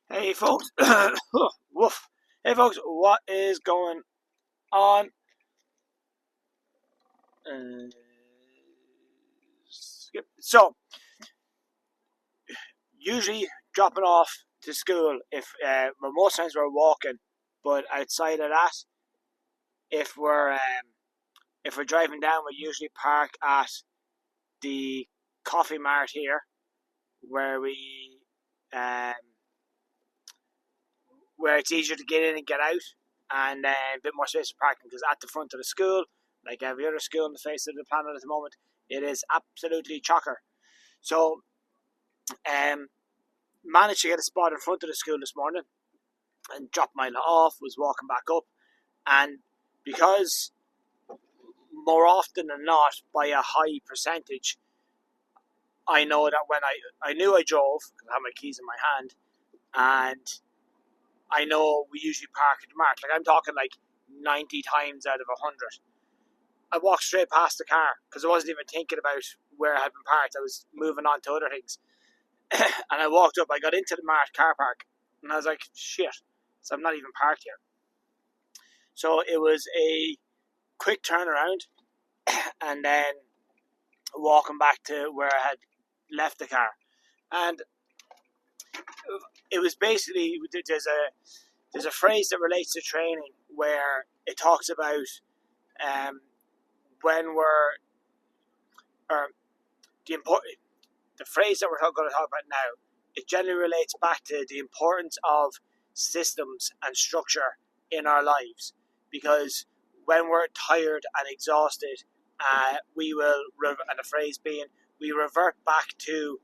Hey folks, woof. Hey folks, what is going on? Uh, So, usually dropping off to school if well, most times we're walking, but outside of that, if we're um, if we're driving down, we usually park at the coffee mart here, where we um, where it's easier to get in and get out, and a bit more space for parking. Because at the front of the school, like every other school on the face of the planet at the moment, it is absolutely chocker. So, um, managed to get a spot in front of the school this morning and dropped mine off. Was walking back up, and because more often than not, by a high percentage, I know that when I knew I drove because I had my keys in my hand, and I know we usually park at the mark. Like I'm talking like 90 times out of 100. I walked straight past the car because I wasn't even thinking about where I had been parked. I was moving on to other things. And I walked up, I got into the Mart car park, and I was like, shit, so I'm not even parked here. So it was a quick turnaround, and then walking back to where I had left the car. And it was basically, there's a phrase that relates to training where it talks about um, when we're, or the important, the phrase that we're going to talk about now, it generally relates back to the importance of systems and structure in our lives. Because when we're tired and exhausted, we will, and the phrase being, we revert back to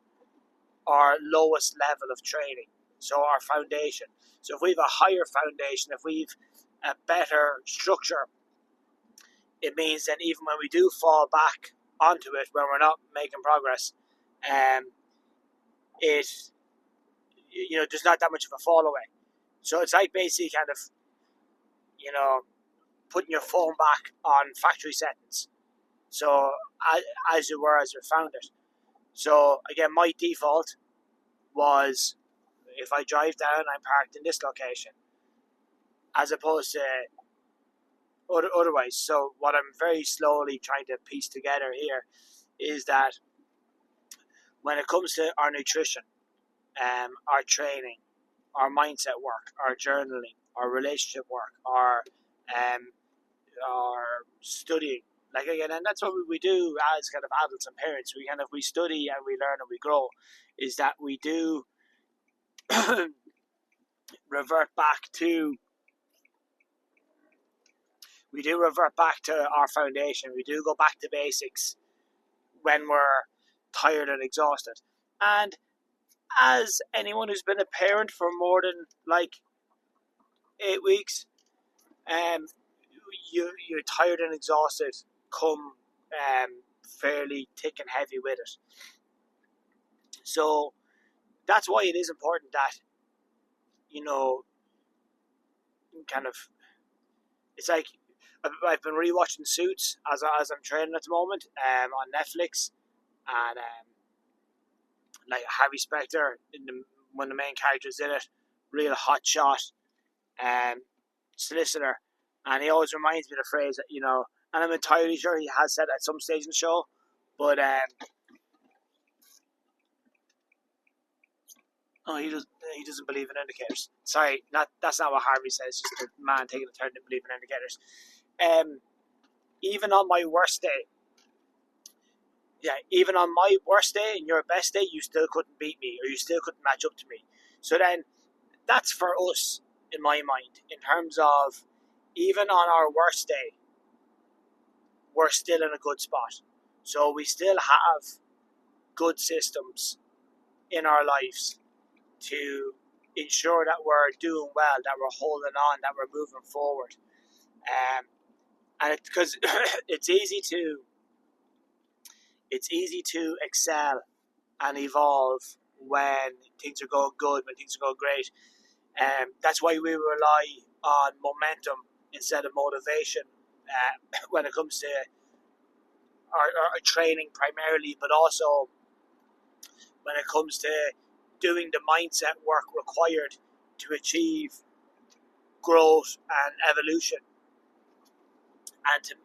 our lowest level of training. So our foundation. So if we have a higher foundation, if we've a better structure, it means that even when we do fall back onto it, when we're not making progress, um, it there's not that much of a fall away. So it's like basically kind of you know putting your phone back on factory settings. So as you were as you found it. So again, my default was if I drive down, I'm parked in this location, as opposed to otherwise. So what I'm very slowly trying to piece together here is that when it comes to our nutrition, our training, our mindset work, our journaling, our relationship work, um, our studying. Like again, and that's what we do as kind of adults and parents. We study and we learn and we grow. Is that we do revert back to our foundation. We do go back to basics when we're tired and exhausted. And as anyone who's been a parent for more than like 8 weeks, um, you're tired and exhausted. Come fairly thick and heavy with it. So that's why it is important that you know, kind of. It's like I've been rewatching Suits as I'm training at the moment on Netflix, and like Harvey Specter one of the main characters in it, real hot shot um, solicitor, and he always reminds me of the phrase that and I'm entirely sure he has said it at some stage in the show, but oh, he doesn't believe in indicators. Sorry, that's not what Harvey says. Just a man taking a turn to believe in indicators. Even on my worst day, even on my worst day and your best day, you still couldn't beat me, or you still couldn't match up to me. So then, that's for us in my mind. In terms of even on our worst day, we're still in a good spot. So we still have good systems in our lives to ensure that we're doing well, that we're holding on, that we're moving forward. And because it's easy to excel and evolve when things are going good, when things are going great. That's why we rely on momentum instead of motivation when it comes to our training primarily, but also when it comes to doing the mindset work required to achieve growth and evolution, and to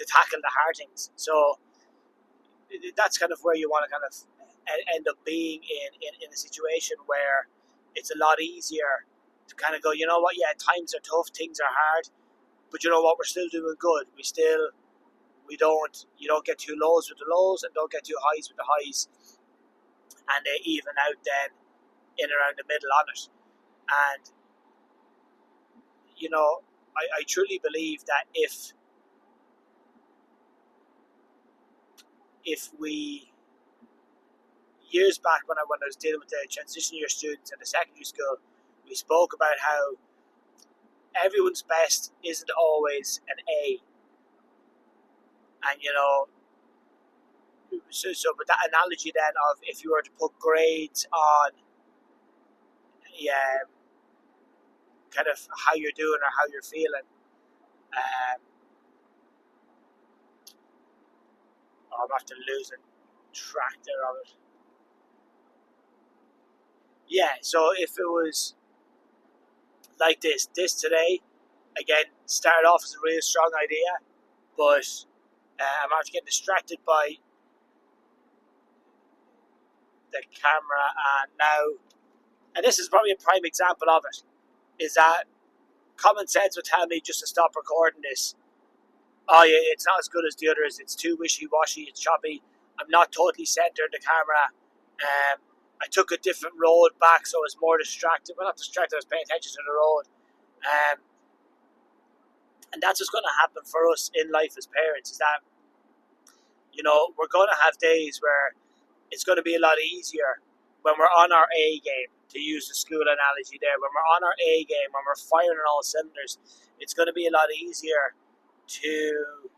tackle the hard things. So that's kind of where you want to kind of end up being in a situation where it's a lot easier to kind of go, you know what, yeah, times are tough, things are hard, but you know what, we're still doing good. You don't get too lows with the lows and don't get too highs with the highs, and they even out then in around the middle on it. And I truly believe that if we, years back when I was dealing with the transition year students in the secondary school, we spoke about how everyone's best isn't always an A. And so with that analogy then of if you were to put grades on kind of how you're doing or how you're feeling, I'm after losing track there of it. Yeah, so if it was like this today, again, started off as a really strong idea, but I'm after getting distracted by the camera, and this is probably a prime example of it, is that common sense would tell me just to stop recording this. Oh yeah, it's not as good as the others, it's too wishy-washy, it's choppy, I'm not totally centered the camera, I took a different road back so I was more distracted. Well, not distracted, I was paying attention to the road. And that's what's going to happen for us in life as parents, is that we're going to have days where it's going to be a lot easier when we're on our A game, to use the school analogy there. When we're on our A game, when we're firing on all cylinders, it's going to be a lot easier to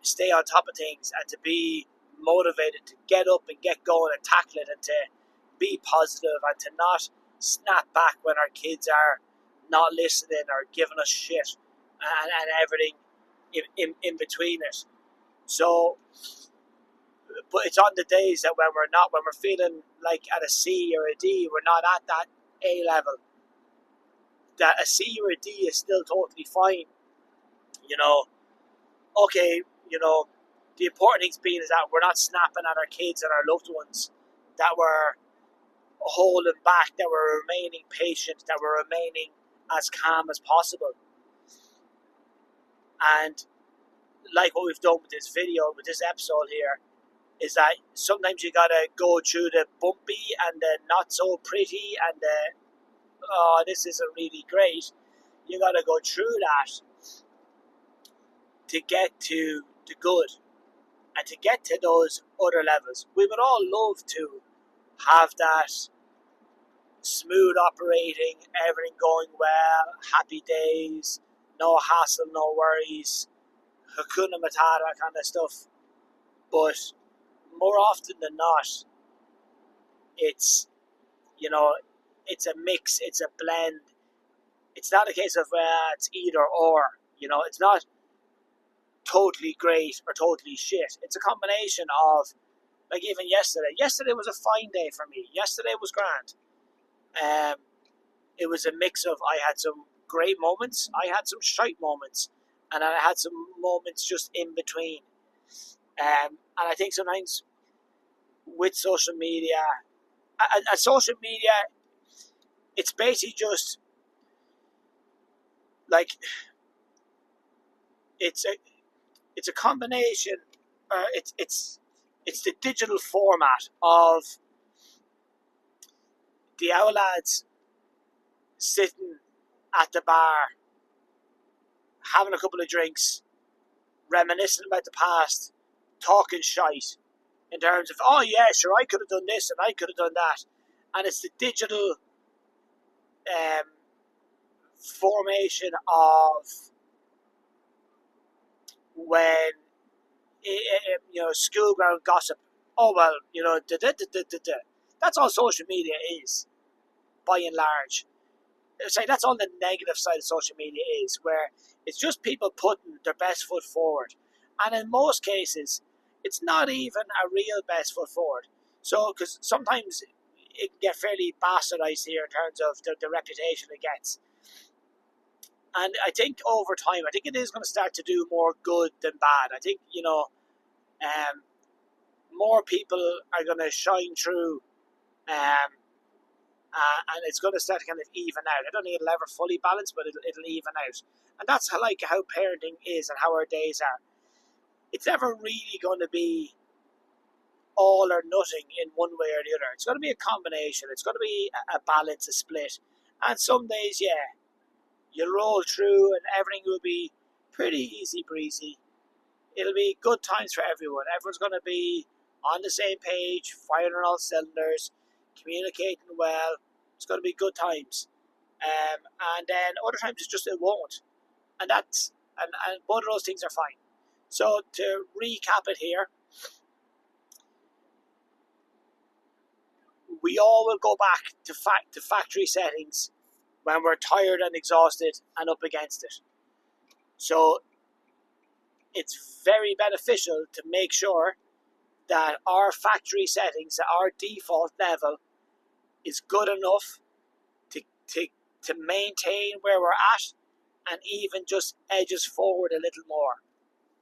stay on top of things and to be motivated to get up and get going and tackle it, and to be positive and to not snap back when our kids are not listening or giving us shit and everything in between it. So, but it's on the days that when we're feeling like at a C or a D, we're not at that A level, that a C or a D is still totally fine. Okay, the important thing being is that we're not snapping at our kids and our loved ones, that we're holding back, that we're remaining patient, that we're remaining as calm as possible. And like what we've done with this video, with this episode here, is that sometimes you gotta go through the bumpy and the not so pretty and the this isn't really great. You gotta go through that to get to the good and to get to those other levels. We would all love to have that smooth operating, everything going well, happy days, no hassle, no worries, Hakuna Matata kind of stuff. But more often than not, it's it's a mix, it's a blend. It's not a case of it's either or. It's not totally great or totally shit. It's a combination of, like, even yesterday. Yesterday was a fine day for me. Yesterday was grand. It was a mix of, I had some great moments, I had some shite moments, and I had some moments just in between. And I think sometimes with social media, social media, it's basically just like it's a combination. It's the digital format of the owl lads sitting at the bar, having a couple of drinks, reminiscing about the past, talking shite in terms of, oh yeah, sure, I could have done this and I could have done that. And it's the digital formation of when school ground gossip. Oh well, that's all social media is, by and large. That's all the negative side of social media is, where it's just people putting their best foot forward, and in most cases, it's not even a real best foot forward. So, because sometimes it can get fairly bastardized here in terms of the reputation it gets. And I think over time, I think it is going to start to do more good than bad. I think, more people are going to shine through, and it's going to start to kind of even out. I don't think it'll ever fully balance, but it'll even out. And that's how parenting is and how our days are. It's never really going to be all or nothing in one way or the other. It's going to be a combination. It's going to be a balance, a split. And some days, yeah, you'll roll through and everything will be pretty easy breezy. It'll be good times for everyone. Everyone's going to be on the same page, firing on all cylinders, communicating well. It's going to be good times. And then other times it won't. And both of those things are fine. So to recap it here, we all will go back to factory settings when we're tired and exhausted and up against it. So it's very beneficial to make sure that our factory settings, that our default level is good enough to maintain where we're at and even just edges forward a little more.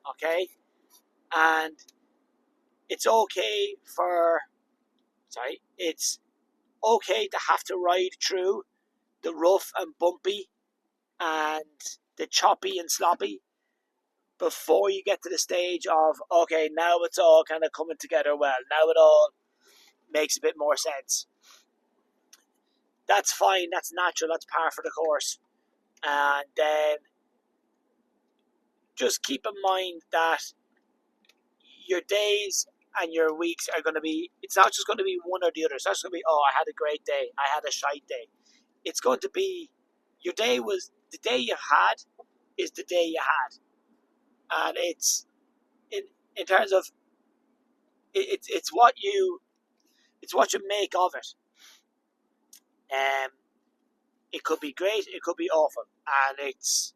Okay? And it's okay to have to ride through the rough and bumpy and the choppy and sloppy before you get to the stage of, okay, now it's all kind of coming together well. Now it all makes a bit more sense. That's fine. That's natural. That's par for the course. And then just keep in mind that your days and your weeks are going to be, it's not just going to be one or the other. It's not just going to be, I had a great day. I had a shite day. It's going to be, your day was, the day you had is the day you had. And it's, in terms of, it's what you make of it. It could be great, it could be awful, and it's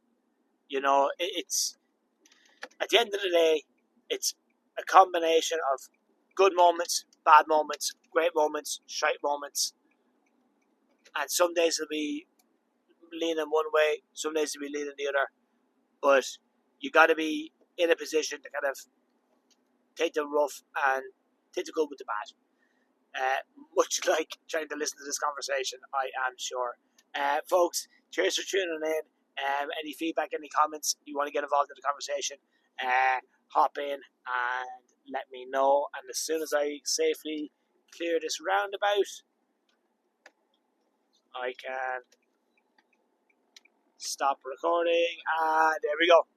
at the end of the day, it's a combination of good moments, bad moments, great moments, shite moments, and some days it'll be leaning one way, some days it'll be leaning the other, but you got to be in a position to kind of take the rough and take the good with the bad. Much like trying to listen to this conversation, I am sure. Folks, cheers for tuning in. Any feedback, any comments, you want to get involved in the conversation, hop in and let me know. And as soon as I safely clear this roundabout, I can stop recording. And there we go.